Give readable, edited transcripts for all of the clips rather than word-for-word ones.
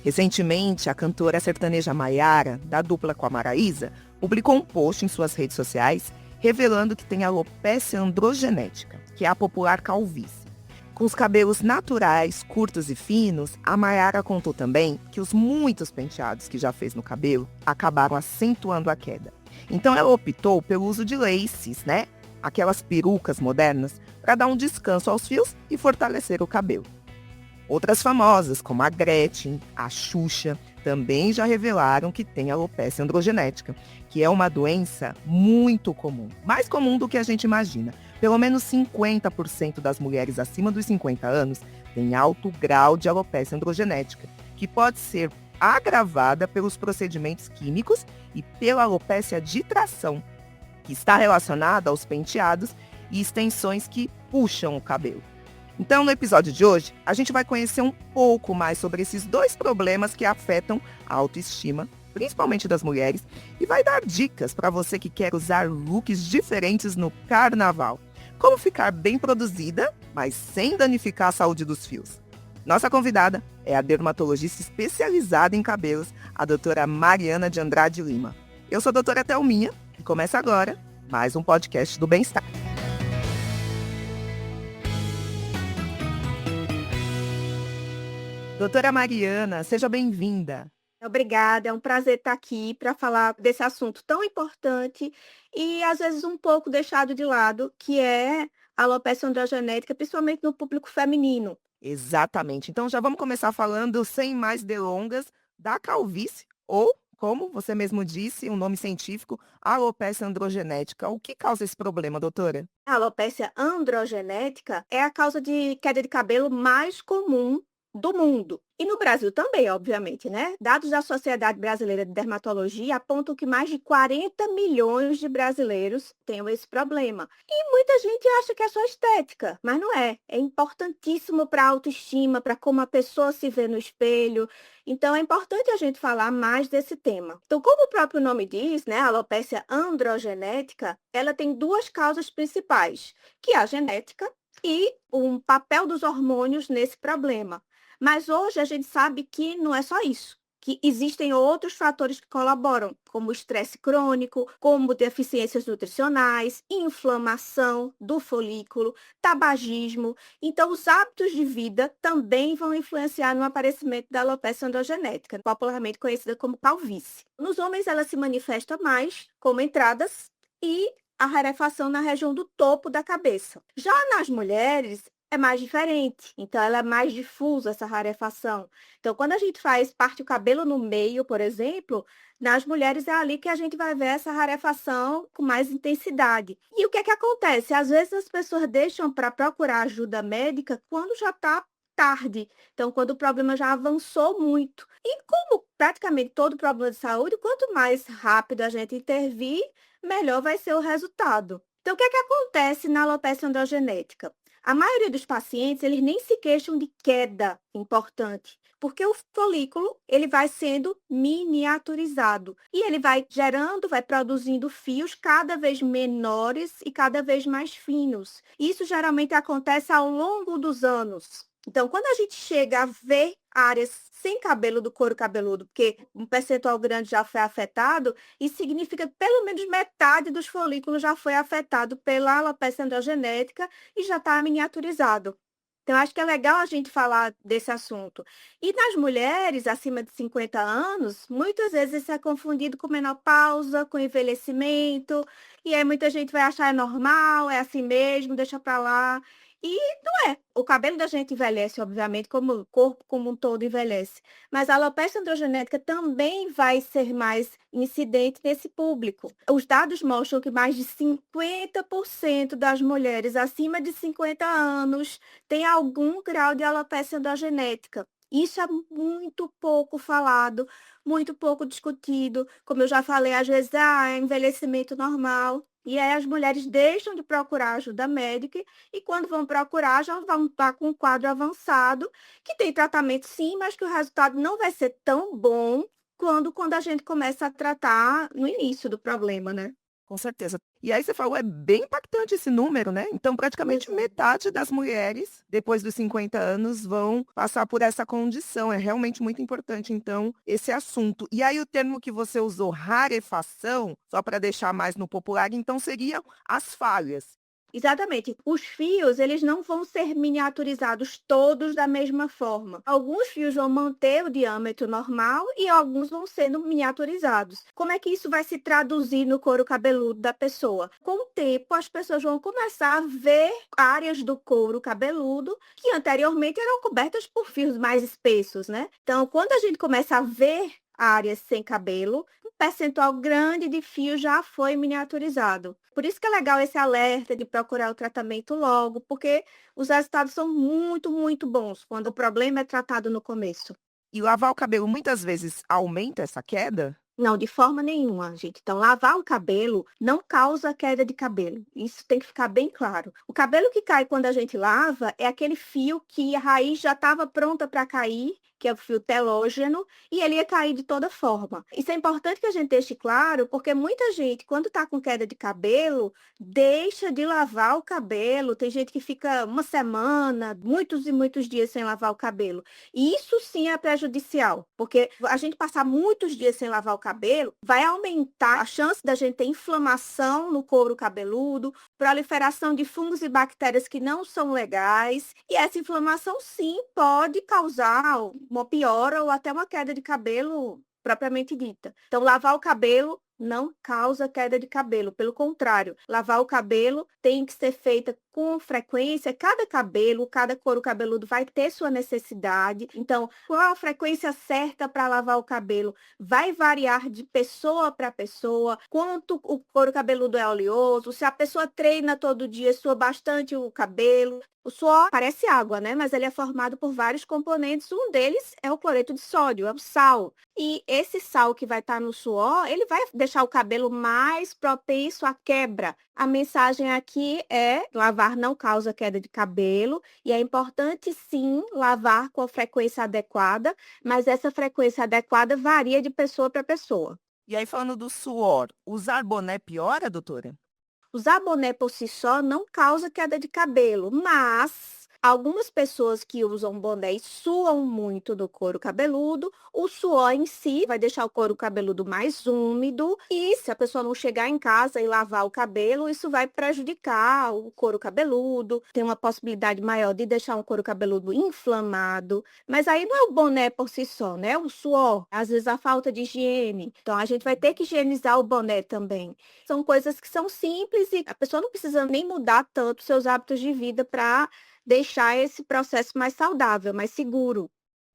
Recentemente, a cantora sertaneja Maiara, da dupla com a Maraísa, publicou um post em suas redes sociais revelando que tem alopecia androgenética, que é a popular calvície. Com os cabelos naturais, curtos e finos, a Maiara contou também que os muitos penteados que já fez no cabelo acabaram acentuando a queda. Então ela optou pelo uso de laces, né? Aquelas perucas modernas, para dar um descanso aos fios e fortalecer o cabelo. Outras famosas, como a Gretchen, a Xuxa, também já revelaram que tem alopecia androgenética, que é uma doença muito comum, mais comum do que a gente imagina. Pelo menos 50% das mulheres acima dos 50 anos têm alto grau de alopecia androgenética, que pode ser agravada pelos procedimentos químicos e pela alopecia de tração, que está relacionada aos penteados e extensões que puxam o cabelo. Então, no episódio de hoje, a gente vai conhecer um pouco mais sobre esses dois problemas que afetam a autoestima, principalmente das mulheres, e vai dar dicas para você que quer usar looks diferentes no carnaval. Como ficar bem produzida, mas sem danificar a saúde dos fios. Nossa convidada é a dermatologista especializada em cabelos, a doutora Mariana de Andrade Lima. Eu sou a doutora Thelminha e começa agora mais um podcast do Bem-Estar. Doutora Mariana, seja bem-vinda. Obrigada, é um prazer estar aqui para falar desse assunto tão importante e às vezes um pouco deixado de lado, que é a alopecia androgenética, principalmente no público feminino. Exatamente. Então já vamos começar falando, sem mais delongas, da calvície, ou, como você mesmo disse, o nome científico, alopecia androgenética. O que causa esse problema, doutora? A alopecia androgenética é a causa de queda de cabelo mais comum do mundo. E no Brasil também, obviamente, né? Dados da Sociedade Brasileira de Dermatologia apontam que mais de 40 milhões de brasileiros têm esse problema. E muita gente acha que é só estética, mas não é. É importantíssimo para a autoestima, para como a pessoa se vê no espelho. Então, é importante a gente falar mais desse tema. Então, como o próprio nome diz, né, a alopecia androgenética, ela tem duas causas principais, que é a genética e um papel dos hormônios nesse problema. Mas hoje a gente sabe que não é só isso, que existem outros fatores que colaboram, como o estresse crônico, como deficiências nutricionais, inflamação do folículo, tabagismo. Então, os hábitos de vida também vão influenciar no aparecimento da alopecia androgenética, popularmente conhecida como calvície. Nos homens, ela se manifesta mais como entradas e a rarefação na região do topo da cabeça. Já nas mulheres, é mais diferente, então ela é mais difusa essa rarefação. Então, quando a gente parte o cabelo no meio, por exemplo, nas mulheres é ali que a gente vai ver essa rarefação com mais intensidade. E o que é que acontece? Às vezes as pessoas deixam para procurar ajuda médica quando já está tarde. Então, quando o problema já avançou muito. E como praticamente todo problema de saúde, quanto mais rápido a gente intervir, melhor vai ser o resultado. Então, o que é que acontece na alopecia androgenética? A maioria dos pacientes, eles nem se queixam de queda importante, porque o folículo, ele vai sendo miniaturizado e ele vai gerando, vai produzindo fios cada vez menores e cada vez mais finos. Isso geralmente acontece ao longo dos anos. Então, quando a gente chega a ver áreas sem cabelo do couro cabeludo, porque um percentual grande já foi afetado, isso significa que pelo menos metade dos folículos já foi afetado pela alopecia androgenética e já está miniaturizado. Então, acho que é legal a gente falar desse assunto. E nas mulheres acima de 50 anos, muitas vezes isso é confundido com menopausa, com envelhecimento, e aí muita gente vai achar é normal, é assim mesmo, deixa para lá. E não é. O cabelo da gente envelhece, obviamente, como o corpo como um todo envelhece. Mas a alopecia androgenética também vai ser mais incidente nesse público. Os dados mostram que mais de 50% das mulheres acima de 50 anos têm algum grau de alopecia androgenética. Isso é muito pouco falado, muito pouco discutido. Como eu já falei, às vezes, é envelhecimento normal. E aí as mulheres deixam de procurar ajuda médica e quando vão procurar já vão estar com um quadro avançado, que tem tratamento sim, mas que o resultado não vai ser tão bom quando a gente começa a tratar no início do problema, né? Com certeza. E aí você falou, é bem impactante esse número, né? Então, praticamente Exato. metade das mulheres, depois dos 50 anos, vão passar por essa condição. É realmente muito importante, então, esse assunto. E aí o termo que você usou, rarefação, só para deixar mais no popular, então seriam as falhas. Exatamente. Os fios, eles não vão ser miniaturizados todos da mesma forma. Alguns fios vão manter o diâmetro normal e alguns vão sendo miniaturizados. Como é que isso vai se traduzir no couro cabeludo da pessoa? Com o tempo, as pessoas vão começar a ver áreas do couro cabeludo que anteriormente eram cobertas por fios mais espessos, né? Então, quando a gente começa a ver áreas sem cabelo, um percentual grande de fio já foi miniaturizado. Por isso que é legal esse alerta de procurar o tratamento logo, porque os resultados são muito, muito bons quando o problema é tratado no começo. E lavar o cabelo muitas vezes aumenta essa queda? Não, de forma nenhuma, gente. Então, lavar o cabelo não causa queda de cabelo. Isso tem que ficar bem claro. O cabelo que cai quando a gente lava é aquele fio que a raiz já estava pronta para cair, que é o fio telógeno, e ele ia cair de toda forma. Isso é importante que a gente deixe claro, porque muita gente, quando está com queda de cabelo, deixa de lavar o cabelo. Tem gente que fica uma semana, muitos e muitos dias sem lavar o cabelo. E isso sim é prejudicial, porque a gente passar muitos dias sem lavar o cabelo vai aumentar a chance da gente ter inflamação no couro cabeludo, proliferação de fungos e bactérias que não são legais, e essa inflamação sim pode causar uma piora ou até uma queda de cabelo propriamente dita. Então, lavar o cabelo não causa queda de cabelo, pelo contrário, lavar o cabelo tem que ser feita com frequência, cada cabelo, cada couro cabeludo vai ter sua necessidade. Então, qual a frequência certa para lavar o cabelo vai variar de pessoa para pessoa, quanto o couro cabeludo é oleoso, se a pessoa treina todo dia, sua bastante o cabelo. O suor parece água, né? Mas ele é formado por vários componentes. Um deles é o cloreto de sódio, é o sal. E esse sal que vai estar no suor, ele vai deixar o cabelo mais propenso à quebra. A mensagem aqui é: lavar não causa queda de cabelo e é importante sim lavar com a frequência adequada, mas essa frequência adequada varia de pessoa para pessoa. E aí, falando do suor, usar boné piora, doutora? Usar boné por si só não causa queda de cabelo, mas algumas pessoas que usam boné e suam muito do couro cabeludo, o suor em si vai deixar o couro cabeludo mais úmido e se a pessoa não chegar em casa e lavar o cabelo, isso vai prejudicar o couro cabeludo, tem uma possibilidade maior de deixar um couro cabeludo inflamado, mas aí não é o boné por si só, né? O suor, às vezes a falta de higiene. Então a gente vai ter que higienizar o boné também. São coisas que são simples e a pessoa não precisa nem mudar tanto seus hábitos de vida para deixar esse processo mais saudável, mais seguro.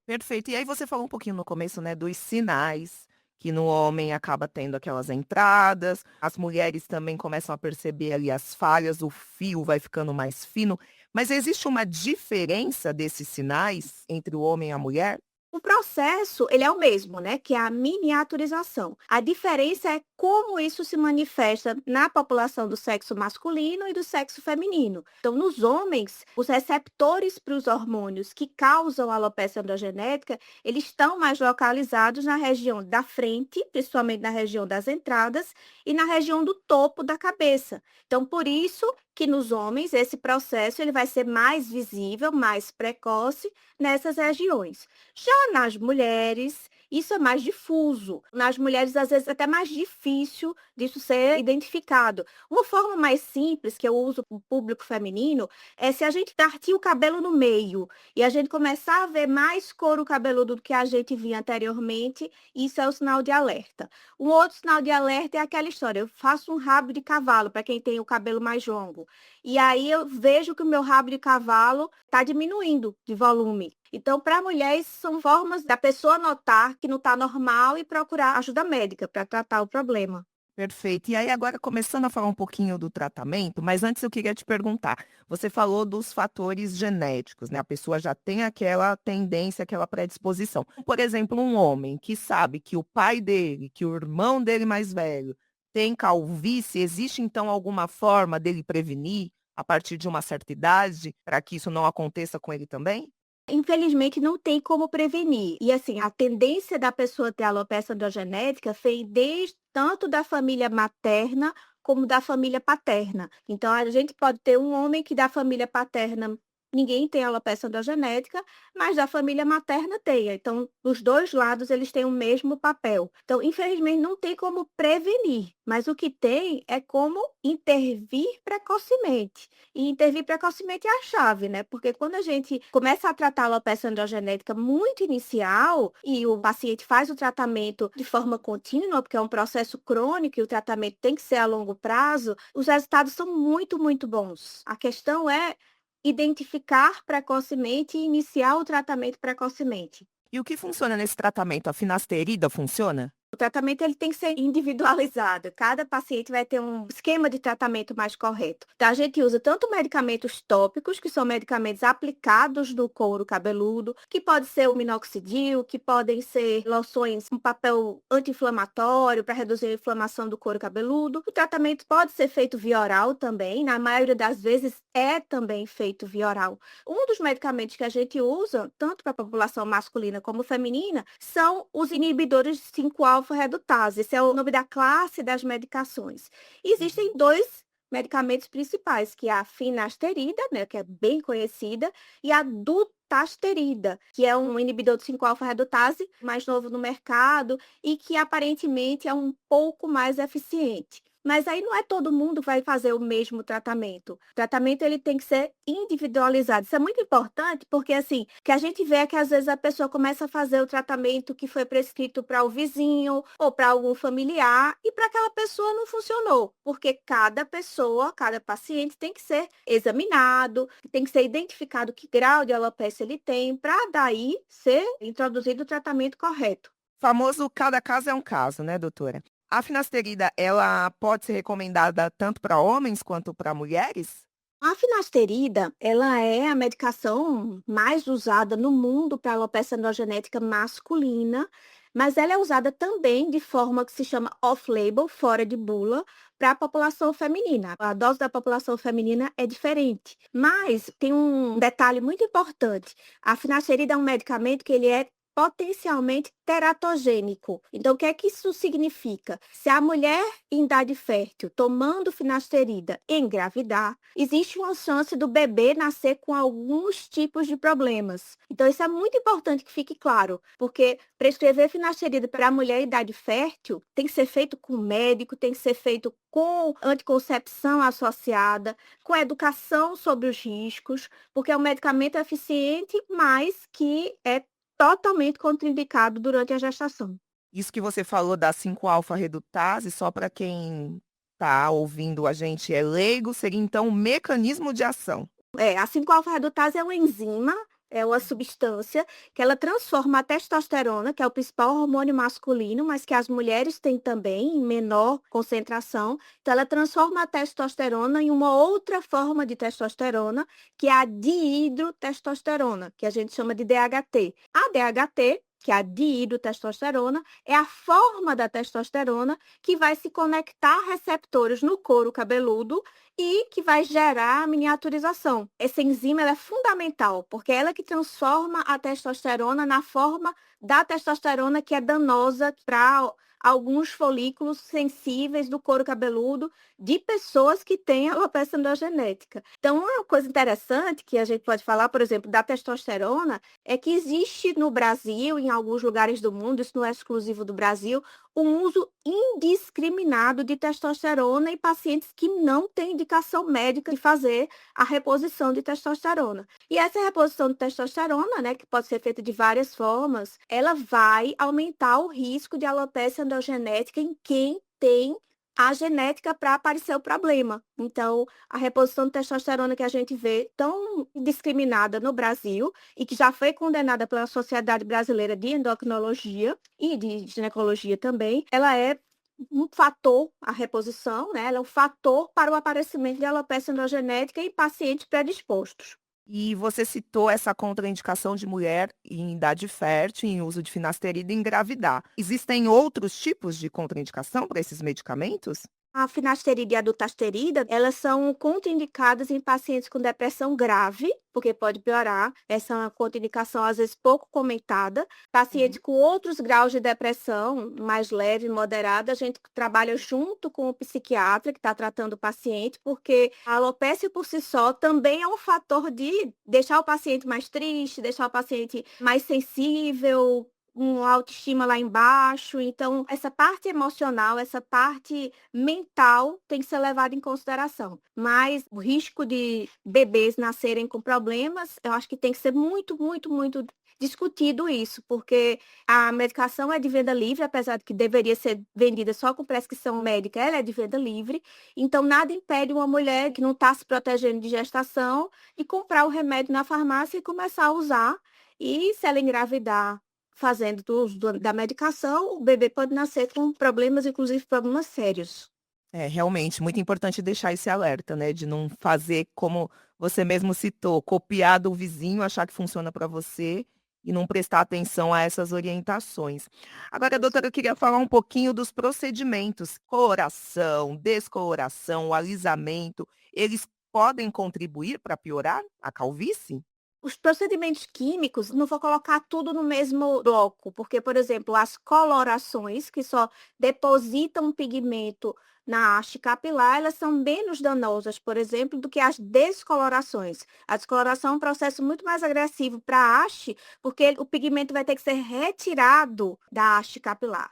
Perfeito. E aí você falou um pouquinho no começo, né, dos sinais que no homem acaba tendo aquelas entradas, as mulheres também começam a perceber ali as falhas, o fio vai ficando mais fino. Mas existe uma diferença desses sinais entre o homem e a mulher? O processo, ele é o mesmo, né, que é a miniaturização. A diferença é como isso se manifesta na população do sexo masculino e do sexo feminino. Então, nos homens, os receptores para os hormônios que causam a alopecia androgenética, eles estão mais localizados na região da frente, principalmente na região das entradas e na região do topo da cabeça. Então, por isso que nos homens esse processo ele vai ser mais visível, mais precoce nessas regiões. Já nas mulheres, isso é mais difuso. Nas mulheres, às vezes, é até mais difícil disso ser identificado. Uma forma mais simples que eu uso para o público feminino é se a gente partir o cabelo no meio e a gente começar a ver mais couro cabeludo do que a gente via anteriormente, isso é o sinal de alerta. Um outro sinal de alerta é aquela história, eu faço um rabo de cavalo, para quem tem o cabelo mais longo. E aí eu vejo que o meu rabo de cavalo está diminuindo de volume. Então, para mulheres, são formas da pessoa notar que não está normal e procurar ajuda médica para tratar o problema. Perfeito. E aí agora começando a falar um pouquinho do tratamento, mas antes eu queria te perguntar, você falou dos fatores genéticos, né? A pessoa já tem aquela tendência, aquela predisposição. Por exemplo, um homem que sabe que o pai dele, que o irmão dele mais velho tem calvície, existe então alguma forma dele prevenir a partir de uma certa idade para que isso não aconteça com ele também? Infelizmente, não tem como prevenir. E assim, a tendência da pessoa ter alopecia androgenética vem desde tanto da família materna como da família paterna. Então, a gente pode ter um homem que da família paterna ninguém tem alopecia androgenética, mas da família materna tem. Então, os dois lados eles têm o mesmo papel. Então, infelizmente, não tem como prevenir, mas o que tem é como intervir precocemente. E intervir precocemente é a chave, né? Porque quando a gente começa a tratar a alopecia androgenética muito inicial e o paciente faz o tratamento de forma contínua, porque é um processo crônico e o tratamento tem que ser a longo prazo, os resultados são muito, muito bons. A questão é identificar precocemente e iniciar o tratamento precocemente. E o que funciona nesse tratamento? A finasterida funciona? O tratamento ele tem que ser individualizado. Cada paciente vai ter um esquema de tratamento mais correto. Então, a gente usa tanto medicamentos tópicos, que são medicamentos aplicados no couro cabeludo, que pode ser o minoxidil, que podem ser loções com papel anti-inflamatório para reduzir a inflamação do couro cabeludo. O tratamento pode ser feito via oral também, na maioria das vezes é também feito via oral. Um dos medicamentos que a gente usa, tanto para a população masculina como feminina, são os inibidores de 5-alfa-redutase. Esse é o nome da classe das medicações. Existem dois medicamentos principais, que é a finasterida, né, que é bem conhecida, e a dutasterida, que é um inibidor de 5-alfa-redutase, mais novo no mercado e que aparentemente é um pouco mais eficiente. Mas aí não é todo mundo que vai fazer o mesmo tratamento. O tratamento ele tem que ser individualizado. Isso é muito importante porque assim, o que a gente vê é que às vezes a pessoa começa a fazer o tratamento que foi prescrito para o vizinho ou para algum familiar e para aquela pessoa não funcionou, porque cada pessoa, cada paciente tem que ser examinado, tem que ser identificado que grau de alopecia ele tem para daí ser introduzido o tratamento correto. Famoso cada caso é um caso, né, doutora? A finasterida, ela pode ser recomendada tanto para homens quanto para mulheres? A finasterida, ela é a medicação mais usada no mundo para alopecia androgenética masculina, mas ela é usada também de forma que se chama off-label, fora de bula, para a população feminina. A dose da população feminina é diferente. Mas tem um detalhe muito importante. A finasterida é um medicamento que ele é potencialmente teratogênico. Então, o que é que isso significa? Se a mulher em idade fértil tomando finasterida engravidar, existe uma chance do bebê nascer com alguns tipos de problemas. Então, isso é muito importante que fique claro, porque prescrever finasterida para a mulher em idade fértil tem que ser feito com médico, tem que ser feito com anticoncepção associada, com educação sobre os riscos, porque é um medicamento eficiente, mas que é totalmente contraindicado durante a gestação. Isso que você falou da 5-alfa-redutase, só para quem está ouvindo a gente é leigo, seria então um mecanismo de ação. É, a 5-alfa-redutase é uma enzima, é uma substância que ela transforma a testosterona, que é o principal hormônio masculino, mas que as mulheres têm também em menor concentração. Então, ela transforma a testosterona em uma outra forma de testosterona, que é a dihidrotestosterona, que a gente chama de DHT. A DHT, que é a dihidrotestosterona, é a forma da testosterona que vai se conectar a receptores no couro cabeludo e que vai gerar a miniaturização. Essa enzima ela é fundamental, porque ela é que transforma a testosterona na forma da testosterona que é danosa para alguns folículos sensíveis do couro cabeludo de pessoas que têm alopecia androgenética. Então, uma coisa interessante que a gente pode falar, por exemplo, da testosterona, é que existe no Brasil, em alguns lugares do mundo, isso não é exclusivo do Brasil, um uso indiscriminado de testosterona em pacientes que não têm indicação médica de fazer a reposição de testosterona. E essa reposição de testosterona, né, que pode ser feita de várias formas, ela vai aumentar o risco de alopecia androgenética em quem tem a genética para aparecer o problema. Então, a reposição de testosterona que a gente vê tão discriminada no Brasil e que já foi condenada pela Sociedade Brasileira de Endocrinologia e de Ginecologia também, ela é um fator, a reposição, né? Ela é um fator para o aparecimento de alopecia androgenética em pacientes predispostos. E você citou essa contraindicação de mulher em idade fértil, em uso de finasterida, engravidar. Existem outros tipos de contraindicação para esses medicamentos? A finasterida e a dutasterida, elas são contraindicadas em pacientes com depressão grave, porque pode piorar. Essa é uma contraindicação, às vezes, pouco comentada. Pacientes Uhum. com outros graus de depressão, mais leve e moderada, a gente trabalha junto com o psiquiatra que está tratando o paciente, porque a alopecia por si só também é um fator de deixar o paciente mais triste, deixar o paciente mais sensível, uma autoestima lá embaixo. Então, essa parte emocional, essa parte mental tem que ser levada em consideração. Mas o risco de bebês nascerem com problemas, eu acho que tem que ser muito, muito, muito discutido isso, porque a medicação é de venda livre, apesar de que deveria ser vendida só com prescrição médica, ela é de venda livre. Então, nada impede uma mulher que não está se protegendo de gestação de comprar o remédio na farmácia e começar a usar. E se ela engravidar fazendo do uso da medicação, o bebê pode nascer com problemas, inclusive problemas sérios. É, realmente, muito importante deixar esse alerta, né, de não fazer como você mesmo citou, copiar do vizinho, achar que funciona para você e não prestar atenção a essas orientações. Agora, Isso. doutora, eu queria falar um pouquinho dos procedimentos, coloração, descoloração, o alisamento, eles podem contribuir para piorar a calvície? Os procedimentos químicos, não vou colocar tudo no mesmo bloco, porque, por exemplo, as colorações, que só depositam pigmento na haste capilar, elas são menos danosas, por exemplo, do que as descolorações. A descoloração é um processo muito mais agressivo para a haste, porque o pigmento vai ter que ser retirado da haste capilar.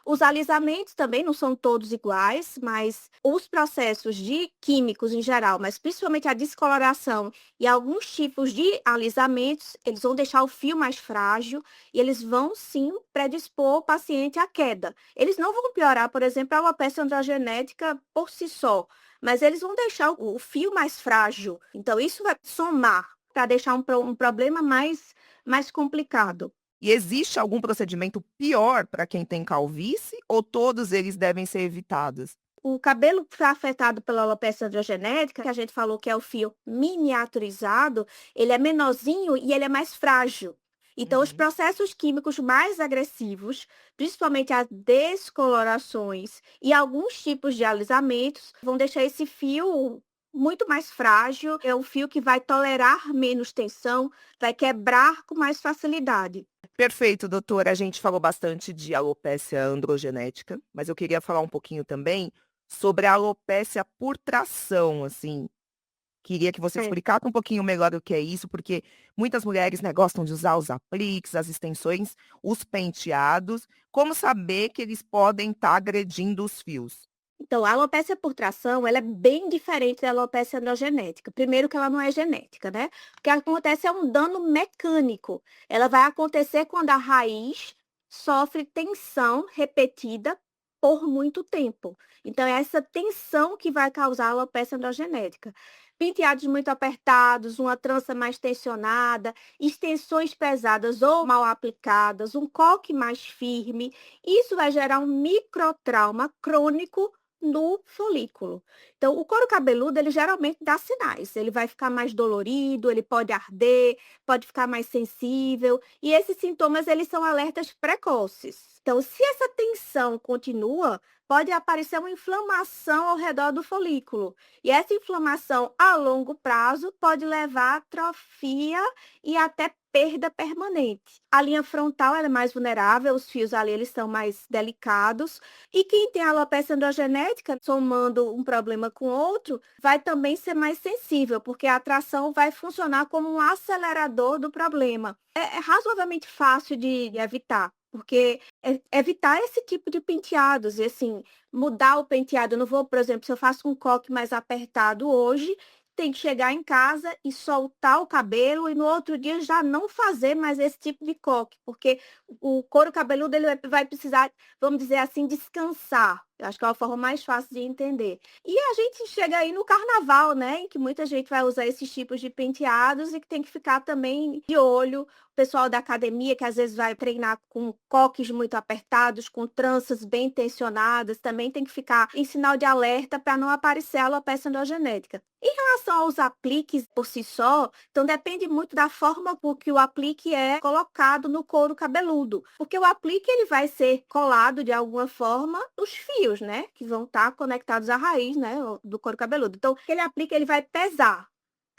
Os alisamentos também não são todos iguais, mas os processos de químicos em geral, mas principalmente a descoloração e alguns tipos de alisamentos, eles vão deixar o fio mais frágil e eles vão sim predispor o paciente à queda. Eles não vão piorar, por exemplo, a alopecia androgenética por si só, mas eles vão deixar o fio mais frágil. Então, isso vai somar para deixar um problema mais complicado. E existe algum procedimento pior para quem tem calvície ou todos eles devem ser evitados? O cabelo que foi afetado pela alopecia androgenética, que a gente falou que é o fio miniaturizado, ele é menorzinho e ele é mais frágil. Então, os Uhum. processos químicos mais agressivos, principalmente as descolorações e alguns tipos de alisamentos, vão deixar esse fio muito mais frágil. É um fio que vai tolerar menos tensão, vai quebrar com mais facilidade. Perfeito, doutora. A gente falou bastante de alopecia androgenética, mas eu queria falar um pouquinho também sobre a alopecia por tração, assim. Queria que você É. explicasse um pouquinho melhor o que é isso, porque muitas mulheres, né, gostam de usar os apliques, as extensões, os penteados. Como saber que eles podem estar agredindo os fios? Então, a alopecia por tração, ela é bem diferente da alopecia androgenética. Primeiro que ela não é genética, né? O que acontece é um dano mecânico. Ela vai acontecer quando a raiz sofre tensão repetida por muito tempo. Então, é essa tensão que vai causar a alopecia androgenética. Penteados muito apertados, uma trança mais tensionada, extensões pesadas ou mal aplicadas, um coque mais firme, isso vai gerar um microtrauma crônico no folículo. Então, o couro cabeludo, ele geralmente dá sinais. Ele vai ficar mais dolorido, ele pode arder, pode ficar mais sensível, e esses sintomas, eles são alertas precoces. Então, se essa tensão continua, pode aparecer uma inflamação ao redor do folículo. E essa inflamação a longo prazo pode levar a atrofia e até perda permanente. A linha frontal ela é mais vulnerável, os fios ali eles são mais delicados. E quem tem alopecia androgenética, somando um problema com outro, vai também ser mais sensível, porque a atração vai funcionar como um acelerador do problema. É razoavelmente fácil de evitar. Porque evitar esse tipo de penteados, e assim, mudar o penteado. Eu não vou, por exemplo, se eu faço um coque mais apertado hoje, tem que chegar em casa e soltar o cabelo e no outro dia já não fazer mais esse tipo de coque, porque o couro cabeludo ele vai precisar, vamos dizer assim, descansar. Eu acho que é a forma mais fácil de entender. E a gente chega aí no carnaval, né, em que muita gente vai usar esses tipos de penteados e que tem que ficar também de olho. O pessoal da academia que às vezes vai treinar com coques muito apertados, com tranças bem tensionadas, também tem que ficar em sinal de alerta para não aparecer a alopecia androgenética. Em relação aos apliques por si só, então depende muito da forma por que o aplique é colocado no couro cabeludo, porque o aplique ele vai ser colado de alguma forma nos fios. fios, né, que vão estar conectados à raiz, né, do couro cabeludo. Então, o que ele aplica, ele vai pesar.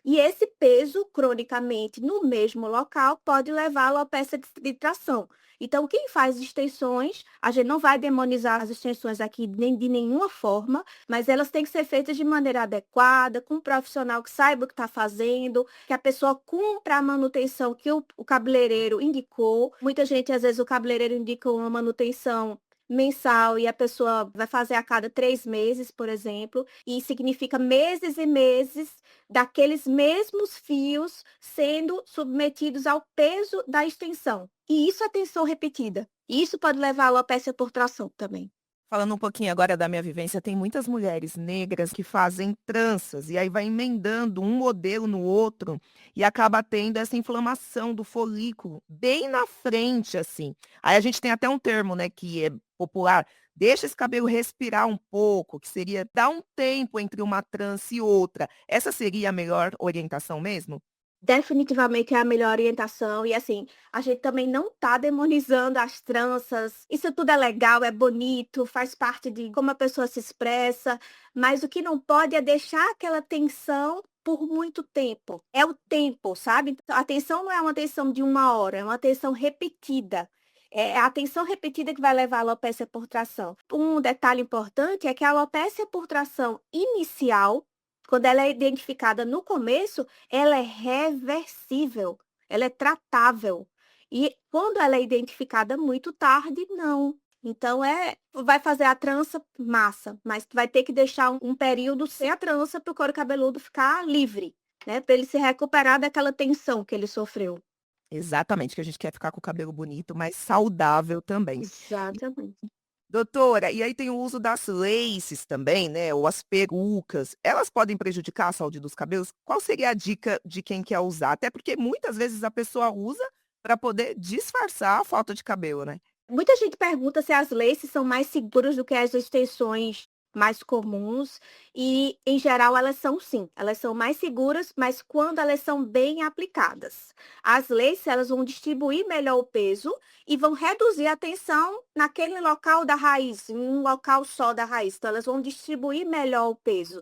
E esse peso, cronicamente, no mesmo local, pode levar à alopecia de tração. Então, quem faz extensões, a gente não vai demonizar as extensões aqui nem de nenhuma forma, mas elas têm que ser feitas de maneira adequada, com um profissional que saiba o que está fazendo, que a pessoa cumpra a manutenção que o cabeleireiro indicou. Muita gente, às vezes, o cabeleireiro indica uma manutenção mensal e a pessoa vai fazer a cada 3 meses, por exemplo, e significa meses e meses daqueles mesmos fios sendo submetidos ao peso da extensão. E isso é tensão repetida. E isso pode levar à alopecia por tração também. Falando um pouquinho agora da minha vivência, tem muitas mulheres negras que fazem tranças e aí vai emendando um modelo no outro e acaba tendo essa inflamação do folículo bem na frente, assim. Aí a gente tem até um termo, né, que é popular, deixa esse cabelo respirar um pouco, que seria dar um tempo entre uma trança e outra. Essa seria a melhor orientação mesmo? Definitivamente é a melhor orientação e, assim, a gente também não está demonizando as tranças. Isso tudo é legal, é bonito, faz parte de como a pessoa se expressa, mas o que não pode é deixar aquela tensão por muito tempo. É o tempo, sabe? Então, a tensão não é uma tensão de 1 hora, é uma tensão repetida. É a tensão repetida que vai levar à alopecia por tração. Um detalhe importante é que a alopecia por tração inicial, quando ela é identificada no começo, ela é reversível, ela é tratável. E quando ela é identificada muito tarde, não. Então vai fazer a trança, massa, mas tu vai ter que deixar um período sem a trança para o couro cabeludo ficar livre, né? Para ele se recuperar daquela tensão que ele sofreu. Exatamente, que a gente quer ficar com o cabelo bonito, mas saudável também. Exatamente. Doutora, e aí tem o uso das laces também, né, ou as perucas. Elas podem prejudicar a saúde dos cabelos? Qual seria a dica de quem quer usar? Até porque muitas vezes a pessoa usa para poder disfarçar a falta de cabelo, né? Muita gente pergunta se as laces são mais seguras do que as extensões mais comuns e, em geral, elas são sim. Elas são mais seguras, mas quando elas são bem aplicadas. As laces, elas vão distribuir melhor o peso e vão reduzir a tensão naquele local da raiz, em um local só da raiz. Então, elas vão distribuir melhor o peso.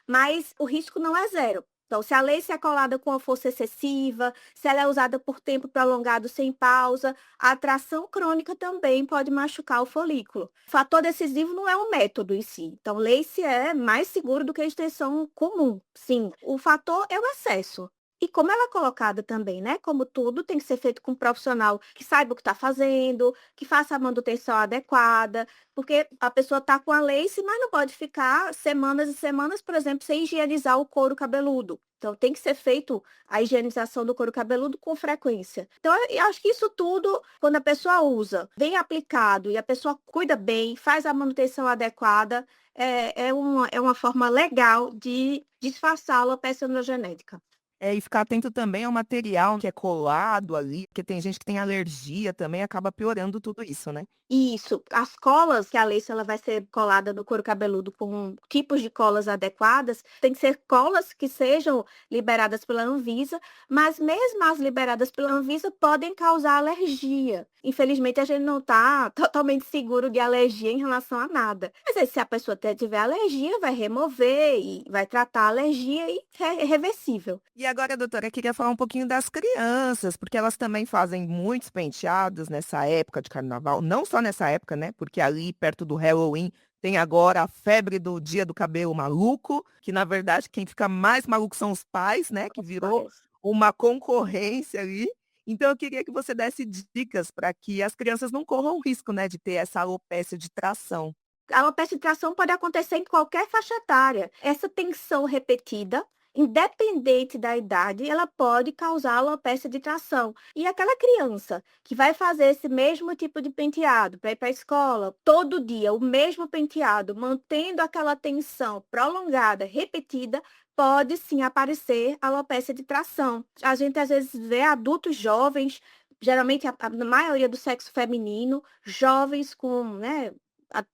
Mas o risco não é zero. Então, se a lace é colada com a força excessiva, se ela é usada por tempo prolongado sem pausa, a atração crônica também pode machucar o folículo. O fator decisivo não é o método em si. Então, lace é mais seguro do que a extensão comum. Sim, o fator é o excesso. E como ela é colocada também, né? Como tudo, tem que ser feito com um profissional que saiba o que está fazendo, que faça a manutenção adequada, porque a pessoa está com a lace, mas não pode ficar semanas e semanas, por exemplo, sem higienizar o couro cabeludo. Então, tem que ser feito a higienização do couro cabeludo com frequência. Então, eu acho que isso tudo, quando a pessoa usa bem aplicado e a pessoa cuida bem, faz a manutenção adequada, é uma forma legal de disfarçar a alopecia androgenética. É, e ficar atento também ao material que é colado ali, porque tem gente que tem alergia também, acaba piorando tudo isso, né? Isso, as colas que a lace ela vai ser colada no couro cabeludo com tipos de colas adequadas, tem que ser colas que sejam liberadas pela Anvisa, mas mesmo as liberadas pela Anvisa podem causar alergia. Infelizmente, a gente não está totalmente seguro de alergia em relação a nada. Mas aí, se a pessoa tiver alergia, vai remover e vai tratar a alergia e é reversível. E agora, doutora, eu queria falar um pouquinho das crianças, porque elas também fazem muitos penteados nessa época de carnaval, não só nessa época, né? Porque ali perto do Halloween tem agora a febre do Dia do Cabelo Maluco, que na verdade quem fica mais maluco são os pais, né? Que virou Parece. uma concorrência ali. Então eu queria que você desse dicas para que as crianças não corram o risco, né, de ter essa alopecia de tração. A alopecia de tração pode acontecer em qualquer faixa etária. Essa tensão repetida, independente da idade, ela pode causar alopecia de tração. E aquela criança que vai fazer esse mesmo tipo de penteado para ir para a escola, todo dia, o mesmo penteado, mantendo aquela tensão prolongada, repetida, pode sim aparecer alopecia de tração. A gente às vezes vê adultos jovens, geralmente a maioria do sexo feminino, jovens com, né,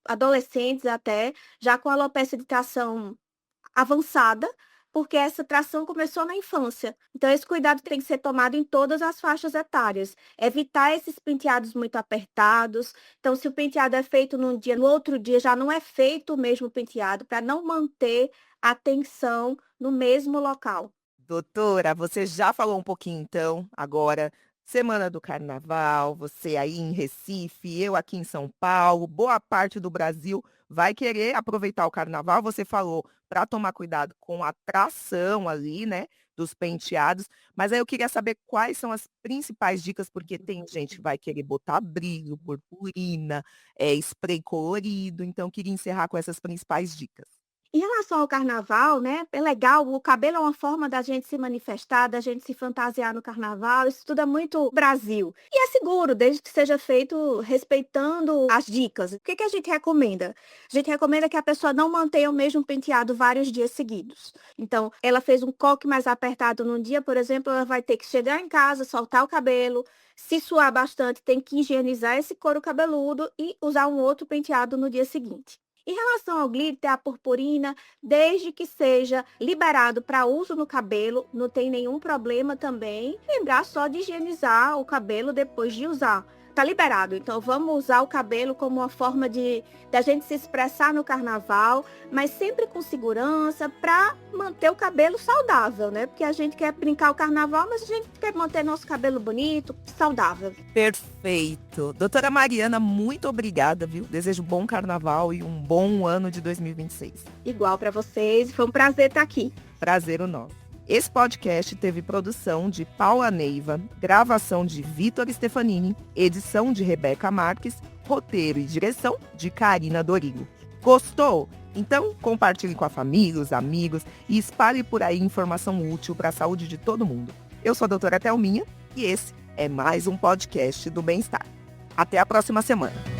adolescentes até, já com alopecia de tração avançada, porque essa tração começou na infância. Então, esse cuidado tem que ser tomado em todas as faixas etárias. Evitar esses penteados muito apertados. Então, se o penteado é feito num dia, no outro dia já não é feito o mesmo penteado, para não manter a tensão no mesmo local. Doutora, você já falou um pouquinho então, agora, semana do carnaval, você aí em Recife, eu aqui em São Paulo, boa parte do Brasil vai querer aproveitar o carnaval. Você falou para tomar cuidado com a tração ali, né, dos penteados, mas aí eu queria saber quais são as principais dicas, porque tem gente que vai querer botar brilho, purpurina, spray colorido, então eu queria encerrar com essas principais dicas. Em relação ao carnaval, né, é legal, o cabelo é uma forma da gente se manifestar, da gente se fantasiar no carnaval, isso tudo é muito Brasil. E é seguro, desde que seja feito respeitando as dicas. O que que a gente recomenda? A gente recomenda que a pessoa não mantenha o mesmo penteado vários dias seguidos. Então, ela fez um coque mais apertado num dia, por exemplo, ela vai ter que chegar em casa, soltar o cabelo, se suar bastante, tem que higienizar esse couro cabeludo e usar um outro penteado no dia seguinte. Em relação ao glitter, a purpurina, desde que seja liberado para uso no cabelo, não tem nenhum problema também. Lembrar só de higienizar o cabelo depois de usar. Tá liberado, então vamos usar o cabelo como uma forma de da gente se expressar no carnaval, mas sempre com segurança para manter o cabelo saudável, né? Porque a gente quer brincar o carnaval, mas a gente quer manter nosso cabelo bonito, saudável. Perfeito. Doutora Mariana, muito obrigada, viu? Desejo bom carnaval e um bom ano de 2026. Igual para vocês, foi um prazer estar aqui. Prazer o nosso. Esse podcast teve produção de Paula Neiva, gravação de Vitor Stefanini, edição de Rebeca Marques, roteiro e direção de Karina Dorigo. Gostou? Então compartilhe com a família, os amigos e espalhe por aí informação útil para a saúde de todo mundo. Eu sou a doutora Thelminha e esse é mais um podcast do Bem-Estar. Até a próxima semana.